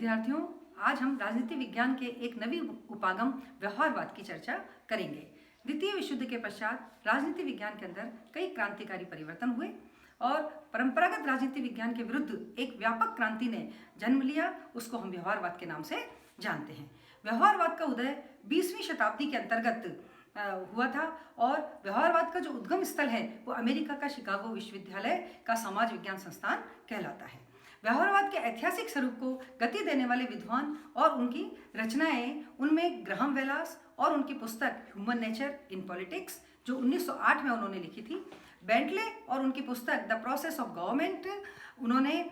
विद्यार्थियों, आज हम राजनीति विज्ञान के एक नवी उपागम व्यवहारवाद की चर्चा करेंगे। द्वितीय विश्व युद्ध के पश्चात राजनीति विज्ञान के अंदर कई क्रांतिकारी परिवर्तन हुए और परंपरागत राजनीति विज्ञान के विरुद्ध एक व्यापक क्रांति ने जन्म लिया। उसको हम व्यवहारवाद के नाम से जानते हैं। व्यवहारवाद का उदय 20वीं शताब्दी के अंतर्गत हुआ था और व्यवहारवाद का जो उद्गम स्थल है वो अमेरिका का शिकागो विश्वविद्यालय का समाज विज्ञान संस्थान कहलाता है। व्यवहारवाद के ऐतिहासिक स्वरूप को गति देने वाले विद्वान और उनकी रचनाएं, उनमें ग्राहम वेलास और उनकी पुस्तक ह्यूमन नेचर इन पॉलिटिक्स जो 1908 में उन्होंने लिखी थी, बेंटले और उनकी पुस्तक द प्रोसेस ऑफ गवर्नमेंट उन्होंने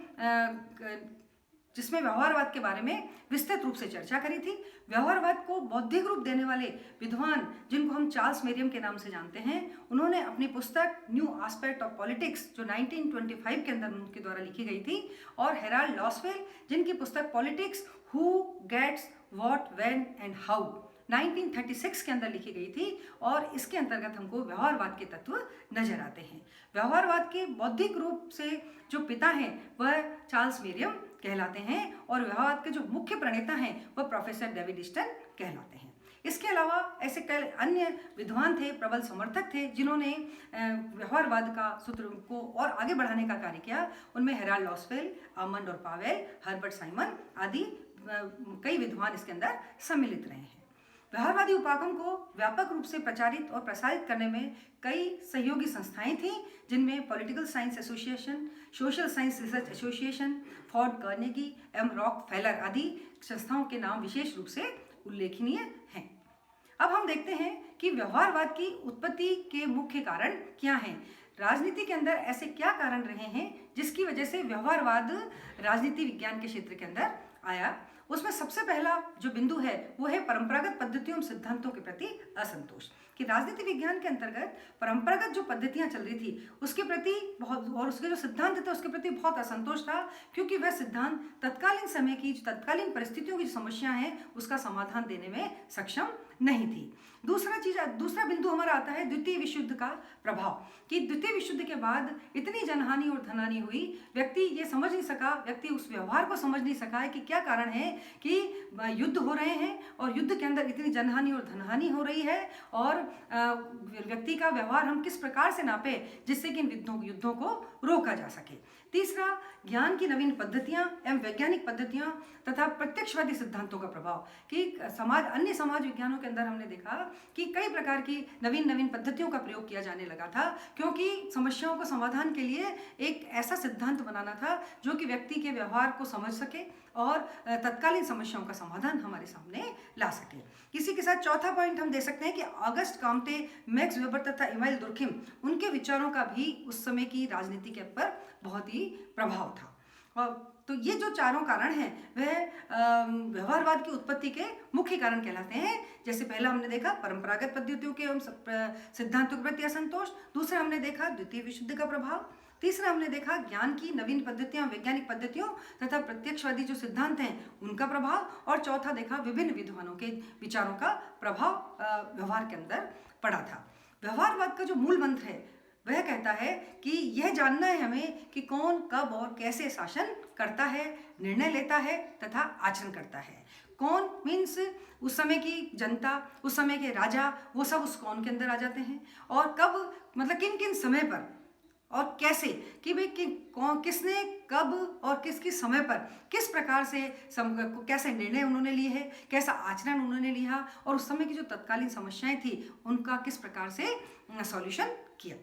जिसमें व्यवहारवाद के बारे में विस्तृत रूप से चर्चा करी थी। व्यवहारवाद को बौद्धिक रूप देने वाले विद्वान जिनको हम चार्ल्स मेरियम के नाम से जानते हैं, उन्होंने अपनी पुस्तक न्यू एस्पेक्ट ऑफ पॉलिटिक्स जो 1925 के अंदर उनके द्वारा लिखी गई थी, और हेराल्ड लॉसवेल जिनकी पुस्तक politics who gets what when and how 1936 के अंदर लिखी गई थी। और इसके अंतर्गत हमको व्यवहारवाद के तत्व नजर आते हैं। व्यवहारवाद के बौद्धिक रूप से जो पिता हैं वह चार्ल्स मेरियम कहलाते हैं और व्यवहारवाद के जो मुख्य प्रणेता हैं वह प्रोफेसर डेविड ईस्टन कहलाते हैं। इसके अलावा ऐसे कई अन्य विद्वान थे, प्रबल समर्थक थे जिन्होंने व्यवहारवाद का सूत्र को और आगे बढ़ाने का कार्य किया। उनमें हेराल्ड लॉसवेल, आमंड और पावेल, हर्बर्ट साइमन आदि कई विद्वान इसके अंदर सम्मिलित रहे हैं। व्यवहारवादी उपागम को व्यापक रूप से प्रचारित और प्रसारित करने में कई सहयोगी संस्थाएं थीं, जिनमें political science association, social science research association, Ford Carnegie एवं रॉकफेलर आदि संस्थाओं के नाम विशेष रूप से उल्लेखनीय हैं। अब हम देखते हैं कि व्यवहारवाद की उत्पत्ति के मुख्य कारण क्या हैं। राजनीति के अंदर ऐसे क्या कारण रहे हैं जिसकी वजह से व्यवहारवाद राजनीति विज्ञान के क्षेत्र के अंदर आया। उसमें सबसे पहला जो बिंदु है वो है परंपरागत पद्धतियों और सिद्धांतों के प्रति असंतोष, कि राजनीति विज्ञान के अंतर्गत परंपरागत जो पद्धतियां चल रही थी उसके प्रति बहुत, और उसके जो सिद्धांत थे उसके प्रति बहुत असंतोष था, क्योंकि वह सिद्धांत तत्कालीन समय की तत्कालीन परिस्थितियों की जो समस्या है उसका समाधान देने में सक्षम नहीं थी। दूसरा बिंदु हमारा आता है द्वितीय विश्व युद्ध का प्रभाव, कि द्वितीय विश्व युद्ध के बाद इतनी जनहानि और धनहानि हुई, व्यक्ति ये समझ नहीं सका, व्यक्ति उस व्यवहार को समझ नहीं सका है कि क्या कारण है कि युद्ध हो रहे हैं और युद्ध के अंदर इतनी जनहानि और धनहानि हो रही है, और व्यक्ति का व्यवहार हम किस प्रकार से नापे जिससे कि इन युद्धों को रोका जा सके। तीसरा, ज्ञान की नवीन पद्धतियां एवं वैज्ञानिक पद्धतियां तथा प्रत्यक्षवादी सिद्धांतों का प्रभाव, कि अन्य समाज विज्ञानों के अंदर हमने देखा कि कई प्रकार की नवीन पद्धतियों का प्रयोग किया जाने लगा था, क्योंकि समस्याओं को समाधान के लिए एक ऐसा सिद्धांत बनाना था जो कि व्यक्ति के व्यवहार को समझ सके और तत्कालीन समस्याओं का समाधान हमारे सामने ला सके। इसी के साथ चौथा पॉइंट हम दे सकते हैं कि ऑगस्ट काम्टे, मैक्स वेबर तथा इमाइल दुर्खिम, उनके विचारों का भी उस समय की राजनीति के ऊपर बहुत ही प्रभाव था। और तो ये जो चारों कारण हैं वह व्यवहारवाद की उत्पत्ति के मुख्य कारण कहलाते हैं। जैसे पहला हमने देखा परंपरागत पद्धतियों के सिद्धांतों के प्रति असंतोष, दूसरा हमने देखा द्वितीय विश्व युद्ध का प्रभाव, तीसरा हमने देखा ज्ञान की नवीन पद्धतियां, वैज्ञानिक पद्धतियों तथा प्रत्यक्षवादी जो सिद्धांत हैं उनका प्रभाव, और चौथा देखा विभिन्न विद्वानों के विचारों का प्रभाव व्यवहार के अंदर पड़ा था। व्यवहारवाद का जो मूल मंत्र है वह कहता है कि यह जानना है हमें कि कौन कब और कैसे शासन करता है, निर्णय लेता है तथा आचरण करता है। कौन मीन्स उस समय की जनता, उस समय के राजा, वो सब उस कौन के अंदर आ जाते हैं, और कब मतलब किन किन समय पर और कैसे, कि भाई किसने कब और किस किस समय पर किस प्रकार से कैसे निर्णय उन्होंने लिए हैं, कैसा आचरण उन्होंने लिया, और उस समय की जो तत्कालीन समस्याएं थी उनका किस प्रकार से सॉल्यूशन किया।